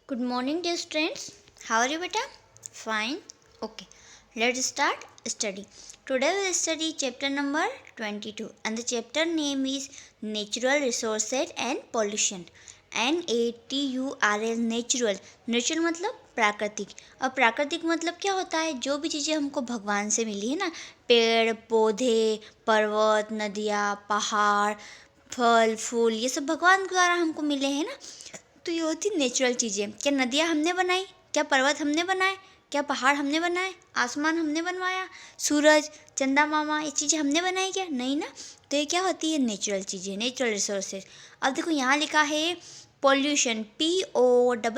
Good morning, dear students. How are you, beta? Fine. Okay. Let's start study. Today we will study chapter number 22, and the chapter name is Natural Resources and Pollution. NATURL natural natural मतलब प्राकृतिक। अब प्राकृतिक मतलब क्या होता है? जो भी चीज़ें हमको भगवान से मिली है ना, पेड़ पौधे, पर्वत, नदियाँ, पहाड़, फल फूल, ये सब भगवान द्वारा हमको मिले हैं ना। तो ये होती नेचुरल चीज़ें। क्या नदियाँ हमने बनाई? क्या पर्वत हमने बनाए? क्या पहाड़ हमने बनाए? आसमान हमने बनवाया? सूरज, चंदा मामा, ये चीज़ें हमने बनाई क्या? नहीं ना। तो ये क्या होती है? नेचुरल चीज़ें, नेचुरल रिसोर्सेज। अब देखो यहाँ लिखा है पॉल्यूशन, POLLUTION,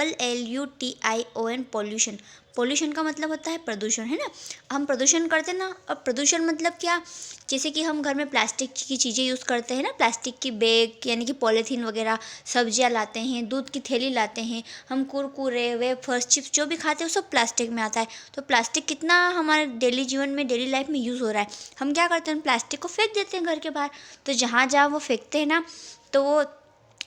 पॉल्यूशन। पॉल्यूशन का मतलब होता है प्रदूषण, है ना। हम प्रदूषण करते ना। अब प्रदूषण मतलब क्या? जैसे कि हम घर में प्लास्टिक की चीज़ें यूज़ करते हैं ना, प्लास्टिक की बैग यानी कि पॉलीथीन वगैरह, सब्जियां लाते हैं, दूध की थैली लाते हैं, हम कुरकुरे, वेफर्स, चिप्स जो भी खाते हैं वो सब प्लास्टिक में आता है। तो प्लास्टिक कितना हमारे डेली जीवन में, डेली लाइफ में यूज़ हो रहा है। हम क्या करते हैं? प्लास्टिक को फेंक देते हैं घर के बाहर। तो जहाँ जहाँ वो फेंकते हैं ना, तो वो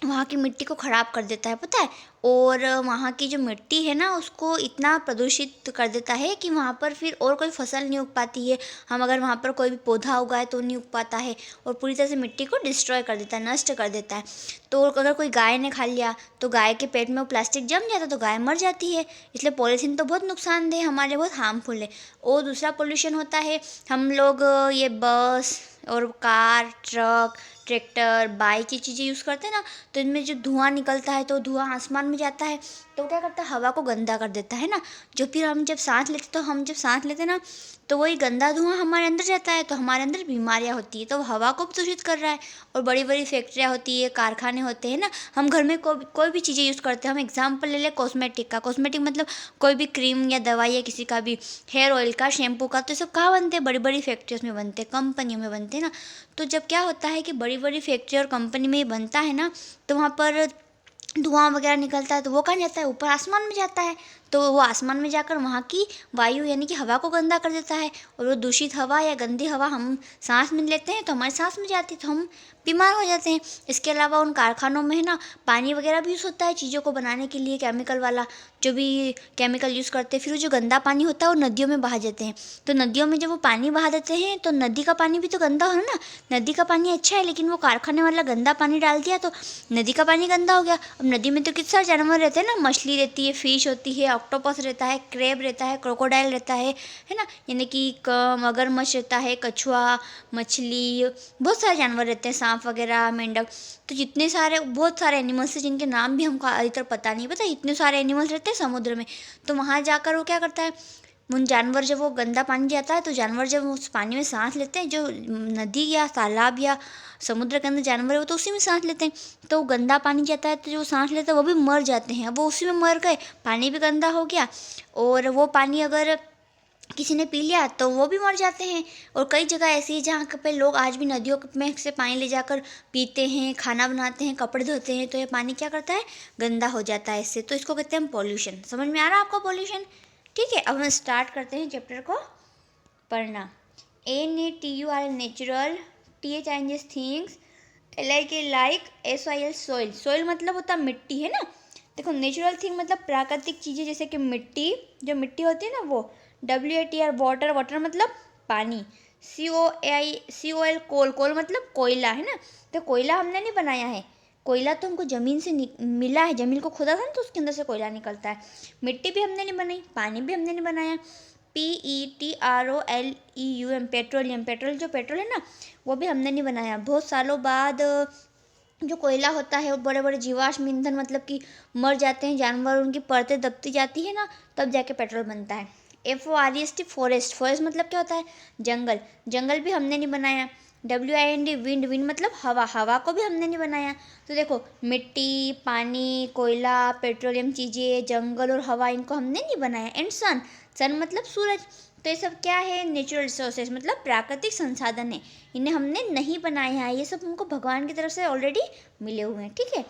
वहाँ की मिट्टी को ख़राब कर देता है, पता है। और वहाँ की जो मिट्टी है ना, उसको इतना प्रदूषित कर देता है कि वहाँ पर फिर और कोई फसल नहीं उग पाती है। हम अगर वहाँ पर कोई भी पौधा उगाए तो नहीं उग पाता है, और पूरी तरह से मिट्टी को डिस्ट्रॉय कर देता है, नष्ट कर देता है। तो अगर कोई गाय ने खा लिया तो गाय के पेट में वो प्लास्टिक जम जाता है, तो गाय मर जाती है। इसलिए पॉलीथीन तो बहुत नुकसानदेह, हमारे बहुत हार्मफुल है। और दूसरा पोल्यूशन होता है, हम लोग ये बस और कार, ट्रक, ट्रैक्टर, बाइक, ये चीज़ें यूज़ करते हैं ना, तो इनमें जो धुआं निकलता है, तो धुआं आसमान में जाता है, तो क्या करता है? हवा को गंदा कर देता है ना। जो फिर हम जब सांस लेते, तो हम जब सांस लेते ना, तो वही गंदा धुआं हमारे अंदर जाता है, तो हमारे अंदर बीमारियाँ होती है। तो हवा को दूषित कर रहा है। और बड़ी बड़ी फैक्ट्रियाँ होती है, कारखाने होते हैं ना। हम घर में कोई भी चीज़ें यूज़ करते हैं। हम एग्जाम्पल ले लें कॉस्मेटिक का। कॉस्मेटिक मतलब कोई भी क्रीम या दवाई या किसी का भी हेयर ऑयल का, शैम्पू का, तो ये सब कहाँ बनते हैं? बड़ी बड़ी फैक्ट्रीज में बनते हैं, कंपनियों में बनते हैं ना। तो जब क्या होता है कि बड़ी बड़ी फैक्ट्री और कंपनी में ये बनता है ना, तो वहाँ पर धुआं वगैरह निकलता है, तो वो कहाँ जाता है? ऊपर आसमान में जाता है। तो वो आसमान में जाकर वहाँ की वायु यानी कि हवा को गंदा कर देता है। और वो दूषित हवा या गंदी हवा हम सांस में लेते हैं, तो हमारे सांस में जाती है, तो हम बीमार हो जाते हैं। इसके अलावा उन कारखानों में है ना, पानी वगैरह भी यूज़ होता है चीज़ों को बनाने के लिए, केमिकल वाला जो भी केमिकल यूज़ करते हैं। फिर वो जो गंदा पानी होता है वो नदियों में बहा देते हैं। तो नदियों में जब वो पानी बहा देते हैं, तो नदी का पानी भी तो गंदा हो ना। नदी का पानी अच्छा है, लेकिन वो कारखाने वाला गंदा पानी डाल दिया, तो नदी का पानी गंदा हो गया। अब नदी में तो कितने सारे जानवर रहते हैं ना, मछली रहती है, फिश होती है, ऑक्टोपस रहता है, क्रेब रहता है, क्रोकोडाइल रहता है ना। यानी कि मगरमच्छ रहता है, कछुआ, मछली, बहुत सारे जानवर रहते हैं, सांप वगैरह, मेंढक। तो जितने सारे, बहुत सारे एनिमल्स हैं जिनके नाम भी हमको अभी तक पता नहीं। पता है, इतने सारे एनिमल्स रहते हैं समुद्र में। तो वहाँ जाकर वो क्या करता है? उन जानवर, जब वो गंदा पानी जाता है, तो जानवर जब उस पानी में सांस लेते हैं, जो नदी या तालाब या समुद्र के अंदर जानवर है, वो तो उसी में सांस लेते हैं। तो गंदा पानी जाता है, तो जो सांस लेते हैं वो भी मर जाते हैं। अब वो उसी में मर गए, पानी भी गंदा हो गया। और वो पानी अगर किसी ने पी लिया तो वो भी मर जाते हैं। और कई जगह ऐसी है जहाँ पे लोग आज भी नदियों में से पानी ले जाकर पीते हैं, खाना बनाते हैं, कपड़े धोते हैं। तो ये पानी क्या करता है? गंदा हो जाता है इससे। तो इसको कहते हैं हम पॉल्यूशन। समझ में आ रहा है आपको पॉल्यूशन? ठीक है, अब हम स्टार्ट करते हैं चैप्टर को पढ़ना। NATUR natural, THINGS things, like SOIL soil. Soil मतलब होता है मिट्टी, है ना। देखो, नेचुरल थिंग मतलब प्राकृतिक चीज़ें, जैसे कि मिट्टी, जो मिट्टी होती है ना वो। WATR वाटर, वाटर मतलब पानी। COL कोल, कोल मतलब कोयला, है ना। तो कोयला हमने नहीं बनाया है। कोयला तो हमको ज़मीन से मिला है, ज़मीन को खोदा था ना, तो उसके अंदर से कोयला निकलता है। मिट्टी भी हमने नहीं बनाई, पानी भी हमने नहीं बनाया। PETROLEUM, पेट्रोलियम, पेट्रोल जो पेट्रोल है ना, वो भी हमने नहीं बनाया। बहुत सालों बाद जो कोयला होता है वो बड़े बड़े जीवाश्म ईंधन, मतलब कि मर जाते हैं जानवर, उनकी परतें दबती जाती है ना, तब जाके पेट्रोल बनता है। FOREST, फॉरेस्ट, फॉरेस्ट मतलब क्या होता है? जंगल, जंगल भी हमने नहीं बनाया। WIND, विंड, विंड मतलब हवा, हवा को भी हमने नहीं बनाया। तो देखो, मिट्टी, पानी, कोयला, पेट्रोलियम चीज़ें, जंगल और हवा, इनको हमने नहीं बनाया। एंड सन, सन मतलब सूरज। तो ये सब क्या है? नेचुरल रिसोर्सेज मतलब प्राकृतिक संसाधन है। इन्हें हमने नहीं बनाया है, ये सब हमको भगवान की तरफ से ऑलरेडी मिले हुए हैं। ठीक है।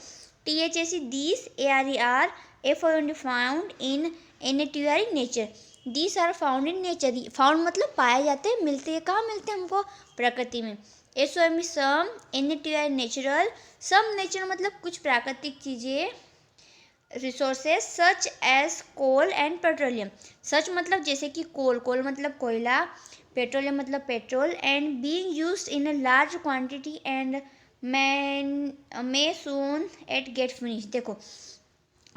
THAC, these, ARER, FOUND, found in, NATUR nature. These are found in nature. Found मतलब पाए जाते हैं, मिलते हैं। कहाँ मिलते हैं हमको? प्रकृति में। SOM सम, NATUR नेचुरल। सम नेचर मतलब कुछ प्राकृतिक चीज़ें, resources such as coal and petroleum. सच मतलब जैसे कि कोल, कोल मतलब कोयला, पेट्रोलियम मतलब petrol, and being used in a large quantity and may soon eight gate finish. देखो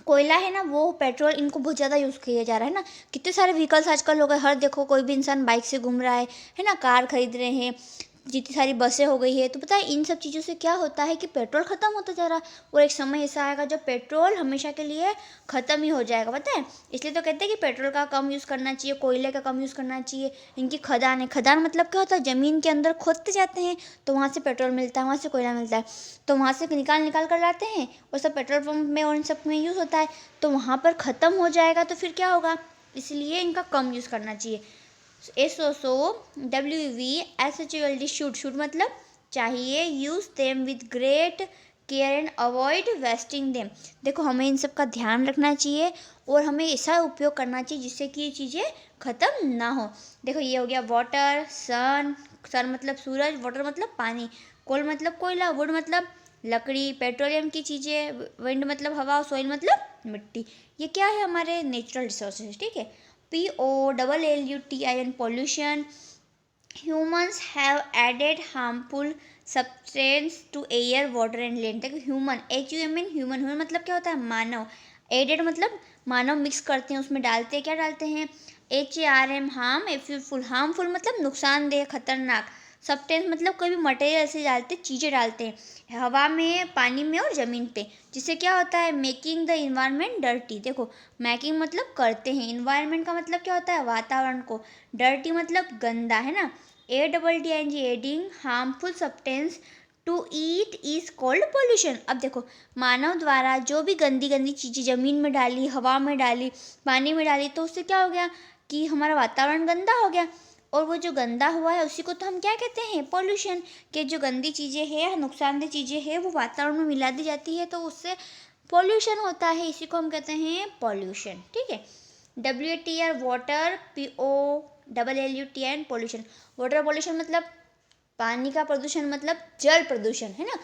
कोयला है ना, वो पेट्रोल, इनको बहुत ज़्यादा यूज़ किया जा रहा है ना। कितने सारे व्हीकल्स आजकल हो गए, हर देखो कोई भी इंसान बाइक से घूम रहा है ना, कार खरीद रहे हैं, जितनी सारी बसें हो गई है। तो पता है इन सब चीज़ों से क्या होता है कि पेट्रोल ख़त्म होता जा रहा है, और एक समय ऐसा आएगा जब पेट्रोल हमेशा के लिए ख़त्म ही हो जाएगा, पता है। इसलिए तो कहते हैं कि पेट्रोल का कम यूज़ करना चाहिए, कोयले का कम यूज़ करना चाहिए। इनकी खदान है, खदान मतलब क्या होता है, ज़मीन के अंदर खोदते जाते हैं तो वहाँ से पेट्रोल मिलता है, वहाँ से कोयला मिलता है, तो वहाँ से निकाल निकाल कर लाते हैं, और सब पेट्रोल पंप में और इन सब में यूज़ होता है। तो वहाँ पर ख़त्म हो जाएगा तो फिर क्या होगा, इसलिए इनका कम यूज़ करना चाहिए। SOWV शुड मतलब चाहिए, use them with great care and avoid wasting them. देखो हमें इन सब का ध्यान रखना चाहिए और हमें ऐसा उपयोग करना चाहिए जिससे कि ये चीज़ें ख़त्म ना हो। देखो ये हो गया वाटर, सन, सन मतलब सूरज, वाटर मतलब पानी, कोल मतलब कोयला, वुड मतलब लकड़ी, पेट्रोलियम की चीज़ें, विंड मतलब हवा, सॉइल मतलब मिट्टी। ये क्या है, हमारे नेचुरल रिसोर्सेज, ठीक है। POLLUTION pollution, humans have added harmful substance to air, water and land। देखो ह्यूमन, HUMN, ह्यूमन मतलब क्या होता है, मानव। एडेड मतलब मानव मिक्स करते हैं, उसमें डालते हैं, क्या डालते हैं, HARM, हार्मफुल मतलब नुकसानदेह, खतरनाक। सब्सटेंस मतलब कोई भी मटेरियल ऐसे डालते, चीज़ें डालते हैं हवा में, पानी में और ज़मीन पे, जिससे क्या होता है, मेकिंग द इन्वायरमेंट डर्टी। देखो मेकिंग मतलब करते हैं, इन्वायरमेंट का मतलब क्या होता है, वातावरण को, डर्टी मतलब गंदा, है ना। ADDING, adding harmful substance to it is called pollution. अब देखो मानव द्वारा जो भी गंदी गंदी चीज़ें ज़मीन में डाली, हवा में डाली, पानी में डाली, तो उससे क्या हो गया कि हमारा वातावरण गंदा हो गया, और वो जो गंदा हुआ है उसी को तो हम क्या कहते हैं, पोल्यूशन। के जो गंदी चीज़ें हैं, नुकसानदेह चीज़ें हैं, वो वातावरण में मिला दी जाती है तो उससे पोल्यूशन होता है, इसी को हम कहते हैं पोल्यूशन, ठीक है। WATR water, POLLUTN pollution. Water pollution मतलब पानी का प्रदूषण, मतलब जल प्रदूषण, है ना।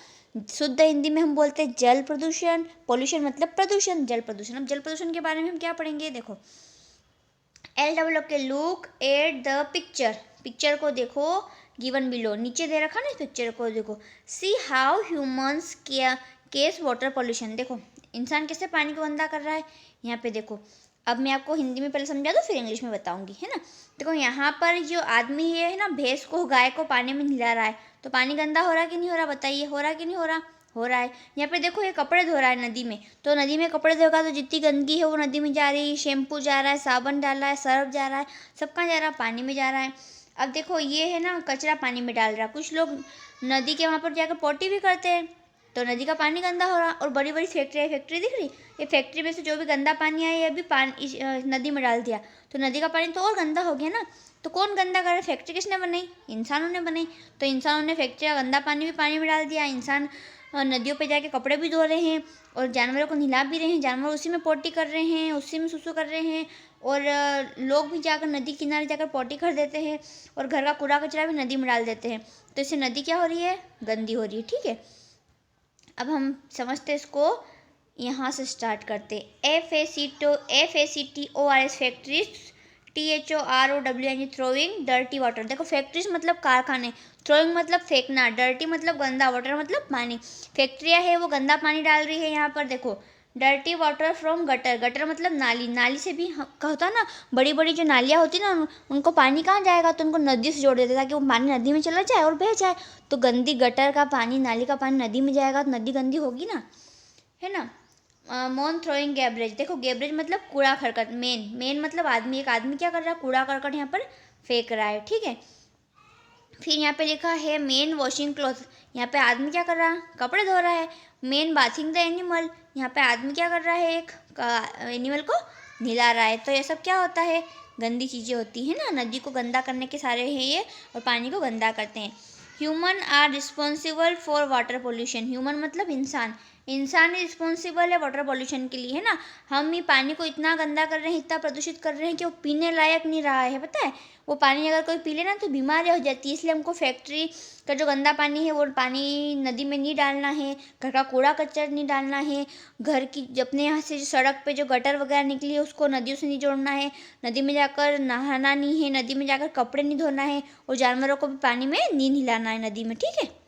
शुद्ध हिंदी में हम बोलते हैं जल प्रदूषण, पोल्यूशन मतलब प्रदूषण, जल प्रदूषण। अब जल प्रदूषण के बारे में हम क्या पढ़ेंगे, देखो look at the picture, picture को देखो, गिवन बिलो, नीचे दे रखा ना, इस पिक्चर को देखो। See how humans case water pollution. देखो इंसान कैसे पानी को गंदा कर रहा है, यहाँ पे देखो। अब मैं आपको हिंदी में पहले समझा दूँ, फिर इंग्लिश में बताऊंगी, है ना। देखो यहाँ पर जो आदमी है ना, भैंस को, गाय को पानी में नहला रहा है, तो पानी गंदा हो रहा है कि नहीं हो रहा, बताइए, हो रहा है कि नहीं हो रहा, हो रहा है। यहाँ पे देखो ये कपड़े धो रहा है नदी में, तो नदी में कपड़े धोगा तो जितनी गंदगी है वो नदी में जा रही है, शैम्पू जा रहा है, साबुन डाल रहा है, सर्फ जा रहा है, सब कहाँ जा रहा है, पानी में जा रहा है। अब देखो ये है ना, कचरा पानी में डाल रहा है, कुछ लोग नदी के वहाँ पर जाकर पोटी भी करते हैं, तो नदी का पानी गंदा हो रहा। और बड़ी बड़ी फैक्ट्री दिख रही, ये फैक्ट्री में से जो भी गंदा पानी आया, ये भी पानी नदी में डाल दिया, तो नदी का पानी तो और गंदा हो गया ना। तो कौन गंदा कर रहा है, फैक्ट्री किसने बनाई, इंसानों ने बनाई। तो इंसानों ने फैक्ट्री का गंदा पानी भी पानी में डाल दिया, इंसान नदियों पे जाके कपड़े भी धो रहे हैं, और जानवरों को नहला भी रहे हैं, जानवर उसी में पोटी कर रहे हैं, उसी में सुसु कर रहे हैं, और लोग भी जाकर नदी किनारे जाकर पोटी कर देते हैं, और घर का कूड़ा कचरा भी नदी में डाल देते हैं। तो इससे नदी क्या हो रही है, गंदी हो रही है, ठीक है। अब हम समझते इसको, यहाँ से स्टार्ट करते। FACTORS factories, THOROWING throwing dirty water. देखो फैक्ट्रीज मतलब कारखाने, थ्रोइंग मतलब फेंकना, डर्टी मतलब गंदा, वाटर मतलब पानी। फैक्ट्रियाँ है वो गंदा पानी डाल रही है यहाँ पर, देखो dirty water from gutter, gutter मतलब नाली, नाली से भी क्या होता है ना, बड़ी बड़ी जो नालियाँ होती है ना, उनको पानी कहाँ जाएगा, तो उनको नदी से जोड़ देते ताकि वो पानी नदी में चला जाए और बह जाए। तो गंदी गटर का पानी, नाली का पानी नदी में जाएगा तो नदी गंदी होगी ना, है ना। मॉन थ्रोइंग गैबरेज, देखो गैबरेज मतलब कूड़ा करकट, मेन मतलब आदमी, एक आदमी क्या कर रहा है, कूड़ा करकट यहाँ पर फेंक रहा है, ठीक है। फिर यहाँ पे लिखा है मेन वॉशिंग क्लॉथ, यहाँ पे आदमी क्या कर रहा है, कपड़े धो रहा है। मेन बाथिंग द एनिमल, यहाँ पे आदमी क्या कर रहा है, एक एनिमल को नहला रहा है। तो ये सब क्या होता है, गंदी चीज़ें होती हैं ना, नदी को गंदा करने के सारे हैं ये, और पानी को गंदा करते हैं। Human are responsible for water pollution, human मतलब इंसान, इंसान ही रिस्पॉन्सिबल है वाटर पॉल्यूशन के लिए, है ना। हम ही पानी को इतना गंदा कर रहे हैं, इतना प्रदूषित कर रहे हैं कि वो पीने लायक नहीं रहा है, पता है। वो पानी अगर कोई पी ले ना तो बीमारियाँ हो जाती है, इसलिए हमको फैक्ट्री का जो गंदा पानी है वो पानी नदी में नहीं डालना है, घर का कूड़ा कचरा नहीं डालना है, घर की अपने यहाँ से जो सड़क पे जो गटर वगैरह निकली है उसको नदियों से नहीं जोड़ना है, नदी में जाकर नहाना नहीं है, नदी में जाकर कपड़े नहीं धोना है, और जानवरों को भी पानी में नहीं नहलाना है नदी में, ठीक है।